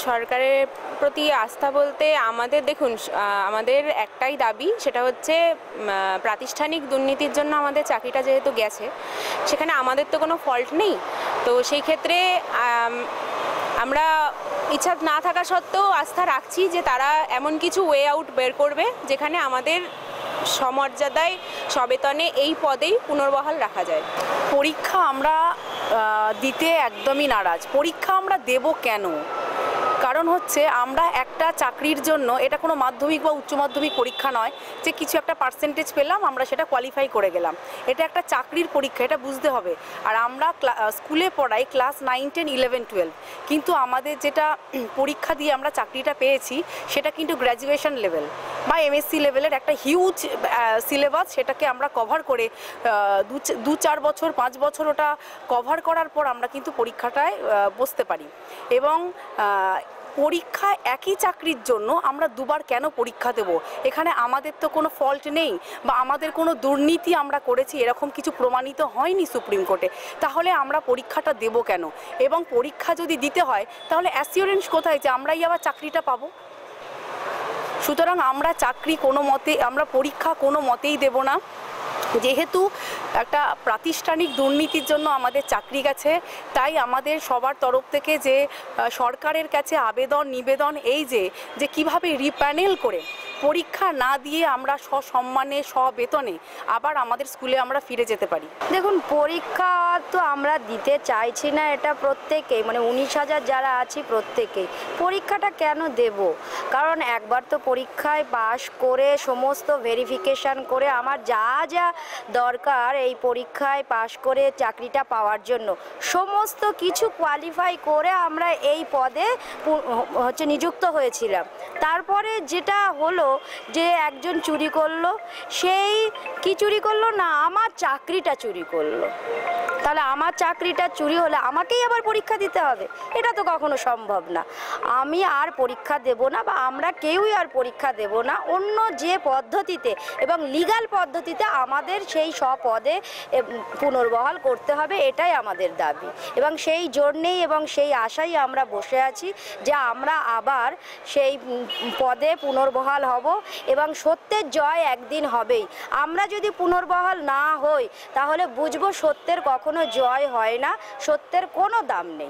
সরকারের প্রতি আস্থা বলতে আমাদের দেখুন, আমাদের একটাই দাবি, সেটা হচ্ছে প্রাতিষ্ঠানিক দুর্নীতির জন্য আমাদের চাকরিটা যেহেতু গেছে, সেখানে আমাদের তো কোনো ফল্ট নেই। তো সেই ক্ষেত্রে আমরা ইচ্ছা না থাকা সত্ত্বেও আস্থা রাখছি যে তারা এমন কিছু ওয়ে আউট বের করবে যেখানে আমাদের সমর্যাদায় সবেতনে এই পদেই পুনর্বহাল রাখা যায়। পরীক্ষা আমরা দিতে একদমই নারাজ। পরীক্ষা আমরা দেব কেন? কারণ হচ্ছে আমরা একটা চাকরির জন্য, এটা কোনো মাধ্যমিক বা উচ্চ মাধ্যমিক পরীক্ষা নয় যে কিছু একটা পার্সেন্টেজ পেলাম আমরা সেটা কোয়ালিফাই করে গেলাম। এটা একটা চাকরির পরীক্ষা, এটা বুঝতে হবে। আর আমরা স্কুলে পড়াই ক্লাস 9, 10, 11, 12, কিন্তু আমাদের যেটা পরীক্ষা দিয়ে আমরা চাকরিটা পেয়েছি সেটা কিন্তু গ্র্যাজুয়েশন লেভেল বা এমএসসি লেভেলের একটা হিউজ সিলেবাস। সেটাকে আমরা কভার করে 2-4 বছর 5 বছর ওটা কভার করার পর আমরা কিন্তু পরীক্ষাটায় বসতে পারি। এবং পরীক্ষা একই চাকরির জন্য আমরা দুবার কেন পরীক্ষা দেব? এখানে আমাদের তো কোনো ফল্ট নেই বা আমাদের কোনো দুর্নীতি আমরা করেছি এরকম কিছু প্রমাণিত হয়নি সুপ্রিম কোর্টে। তাহলে আমরা পরীক্ষাটা দেব কেন? এবং পরীক্ষা যদি দিতে হয় তাহলে অ্যাসিওরেন্স কোথায় যে আমরাই আবার চাকরিটা পাবো? সুতরাং আমরা পরীক্ষা কোনো মতেই দেব না। যেহেতু একটা প্রাতিষ্ঠানিক দুর্নীতির জন্য আমাদের চাকরি গেছে, তাই আমাদের সবার তরফ থেকে যে সরকারের কাছে নিবেদন এই যে কিভাবে রিপ্যানেল করে পরীক্ষা না দিয়ে আমরা সসম্মানে সবেতনে আবার আমাদের স্কুলে আমরা ফিরে যেতে পারি। দেখুন, পরীক্ষা তো আমরা দিতে চাইছি না, এটা প্রত্যেকেই, মানে 19,000 যারা আছি প্রত্যেকেই। পরীক্ষাটা কেন দেব? কারণ একবার তো পরীক্ষায় পাশ করে সমস্ত ভেরিফিকেশান করে আমার যা যা দরকার এই পরীক্ষায় পাশ করে চাকরিটা পাওয়ার জন্য সমস্ত কিছু কোয়ালিফাই করে আমরা এই পদে নিযুক্ত হয়েছিলাম। তারপরে যেটা হলো যে একজন চুরি করলো, সেই কি চুরি করলো না, আমার চাকরিটা চুরি করলো। তাহলে আমার চাকরিটা চুরি হলে আমাকেই আবার পরীক্ষা দিতে হবে? এটা তো কখনো সম্ভব না। আমি আর পরীক্ষা দেব না, বা আমরা কেউই আর পরীক্ষা দেব না। অন্য যে পদ্ধতিতে এবং লিগ্যাল পদ্ধতিতে আমাদের সেই পদে পুনর্বহাল করতে হবে, এটাই আমাদের দাবি। এবং সেই জন্যেই এবং সেই আশাই আমরা বসে আছি যে আমরা আবার সেই পদে পুনর্বহাল হব এবং সত্যের জয় একদিন হবেই। আমরা যদি পুনর্বহাল না হই তাহলে বুঝবো সত্যের কখনো জয় হয় না, সত্যের কোনো দাম নেই।